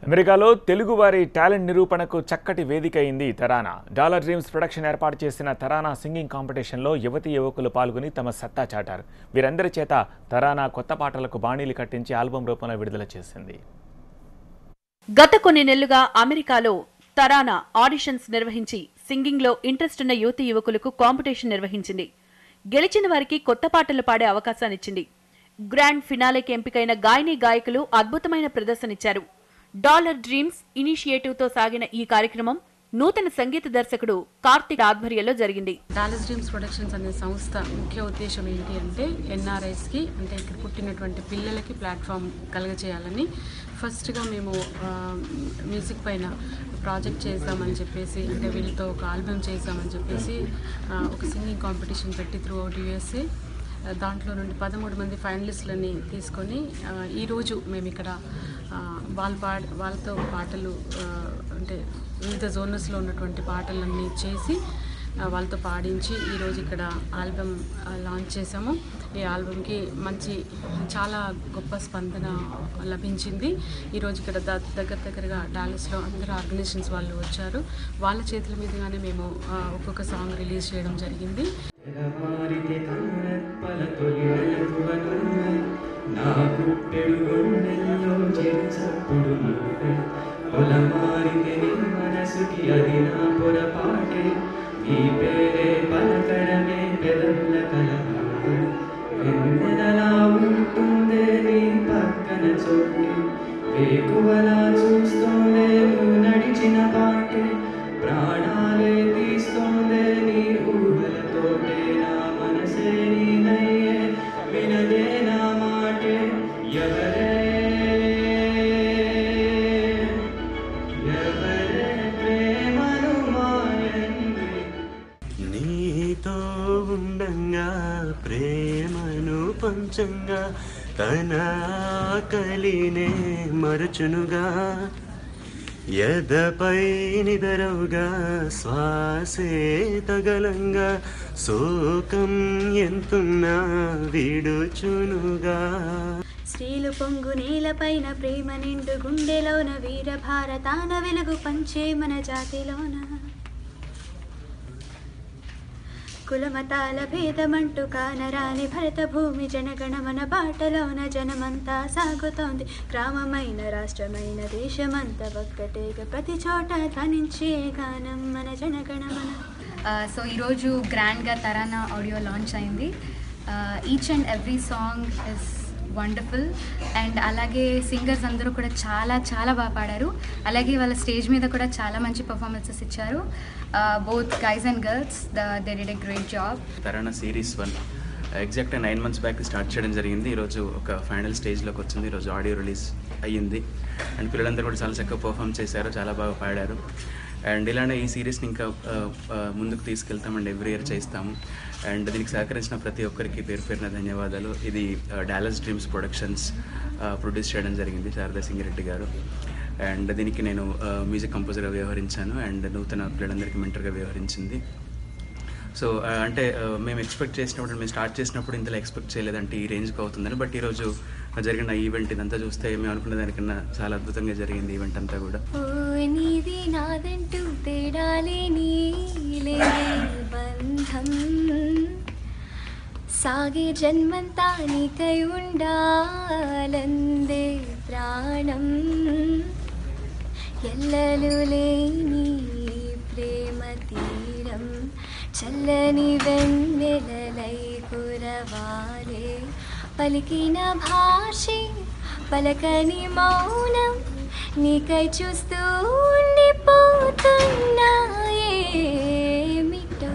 అమెరికాలో తెలుగువారి టాలెంట్ నిరూపణకు చక్కటి వేదిక అయింది తరానా. డాలర్ డ్రీమ్స్ ప్రొడక్షన్ ఏర్పాటు చేసిన తరానా సింగింగ్ కాంపిటీషన్లో యువతీ యువకులు పాల్గొని తమ సత్తా చాటారు. వీరందరి చేత తరానా కొత్త పాటలకు బాణీలు కట్టించి ఆల్బమ్ రూపంలో విడుదల చేసింది. గత కొన్ని నెలలుగా అమెరికాలో తరానా ఆడిషన్స్ నిర్వహించి సింగింగ్లో ఇంట్రెస్ట్ ఉన్న యువతీ యువకులకు కాంపిటీషన్ నిర్వహించింది. గెలిచిన వారికి కొత్త పాటలు పాడే అవకాశాన్నిచ్చింది. గ్రాండ్ ఫినాలేకి ఎంపికైన గాయని గాయకులు అద్భుతమైన ప్రదర్శనిచ్చారు. డాలర్ డ్రీమ్స్ ఇనిషియేటివ్తో సాగిన ఈ కార్యక్రమం నూతన సంగీత దర్శకుడు కార్తిక్ ఆధ్వర్యంలో జరిగింది. డాలర్ డ్రీమ్స్ ప్రొడక్షన్స్ అనే సంస్థ ముఖ్య ఉద్దేశం ఏంటి అంటే ఎన్ఆర్ఐస్కి అంటే ఇక్కడ పుట్టినటువంటి పిల్లలకి ప్లాట్ఫామ్ కలగజేయాలని ఫస్ట్గా మేము మ్యూజిక్ పైన ప్రాజెక్ట్ చేద్దామని చెప్పేసి అంటే వీళ్ళతో ఒక ఆల్బమ్ చేద్దామని చెప్పేసి ఒక సింగింగ్ కాంపిటీషన్ పెట్టి త్రూ అవుట్ యూఎస్ఏ దాంట్లో నుండి 13 మంది ఫైనలిస్టులని తీసుకొని ఈరోజు మేము ఇక్కడ వాళ్ళతో పాటలు అంటే వివిధ జోనర్స్లో ఉన్నటువంటి పాటలన్నీ చేసి వాళ్ళతో పాడించి ఈరోజు ఇక్కడ ఆల్బమ్ లాంచ్ చేసాము. ఈ ఆల్బమ్కి చాలా గొప్ప స్పందన లభించింది. ఈరోజు ఇక్కడ దగ్గరగా డాలస్లో అందరూ ఆర్గనైజేషన్స్ వాళ్ళు వచ్చారు. వాళ్ళ చేతుల మీదుగానే మేము ఒక్కొక్క సాంగ్ రిలీజ్ చేయడం జరిగింది. నడిచిన పాటే ప్రాణాలే తీస్తోందే నీ ఊహలతోటే నా మనసే నీదయ్యే వినదే నా మాటే ఎవరే ప్రేమను మాయంది నీతో ఉండంగా ప్రేమను పంచంగా తన కలినే మరచునుగా ఎదపై నిదరవుగా శ్వాసే తగలంగా శోకం ఎంతున్నా విడుచునుగా స్త్రీలు పొంగు నేలపైన ప్రేమ నిండు గుండెలోన వీర భారతాన వెలుగు పంచే మన జాతిలోన కులమతాల భేదమంటూ కానరాని భరత భూమి జనగణమన బాటలోన జనమంతా సాగుతోంది. గ్రామమైన రాష్ట్రమైన దేశమంతా ఒక్కటేగా ప్రతి చోట ధ్వనించే గానం మన జనగణమన. సో ఈరోజు గ్రాండ్గా తరానా ఆడియో లాంచ్ అయింది. Each and every song is wonderful and అలాగే సింగర్స్ అందరూ కూడా చాలా బాగా పాడారు. అలాగే వాళ్ళ స్టేజ్ మీద కూడా చాలా మంచి పర్ఫార్మెన్సెస్ ఇచ్చారు. Both guys and girls they did a great job. Tarana series 1 ఎగ్జాక్ట్గా 9 months బ్యాక్ స్టార్ట్ చేయడం జరిగింది. ఈరోజు ఒక ఫైనల్ స్టేజ్లోకి వచ్చింది. ఈరోజు ఆడియో రిలీజ్ అయ్యింది అండ్ పిల్లలందరూ కూడా చాలా చక్కగా పర్ఫామ్ చేశారు, చాలా బాగా పాడారు. అండ్ ఇలానే ఈ సిరీస్ని ఇంకా ముందుకు తీసుకెళ్తామండి, ఎవ్రీ ఇయర్ చేస్తాము. అండ్ దీనికి సహకరించిన ప్రతి ఒక్కరికి పేరున ధన్యవాదాలు. ఇది డాలర్ డ్రీమ్స్ ప్రొడక్షన్స్ ప్రొడ్యూస్ చేయడం జరిగింది, శారదా సింగిరెడ్డి గారు. అండ్ దీనికి నేను మ్యూజిక్ కంపోజర్గా వ్యవహరించాను అండ్ నూతన పిల్లలందరికీ మెంటర్గా వ్యవహరించింది. సో అంటే మేము మేము స్టార్ట్ చేసినప్పుడు ఇంతలో ఎక్స్పెక్ట్ చేయలేదంటే ఈ రేంజ్కి అవుతుందని. బట్ ఈరోజు జరిగిన ఈవెంట్ ఇదంతా చూస్తే మేము అనుకున్న దానికన్నా చాలా అద్భుతంగా జరిగింది ఈవెంట్ అంతా కూడా. నీది నాదంటూ తేడాలేని బంధం సాగే జన్మంతా నీకై ఉండాలందే ప్రాణం ఎల్లలు లేని ప్రేమ తీరం చల్లని వెన్నెలలై కురవాలే పలికిన భాషే పలకని మౌనం నీకై చూస్తూ ఉండిపోతున్నాయేమిటో.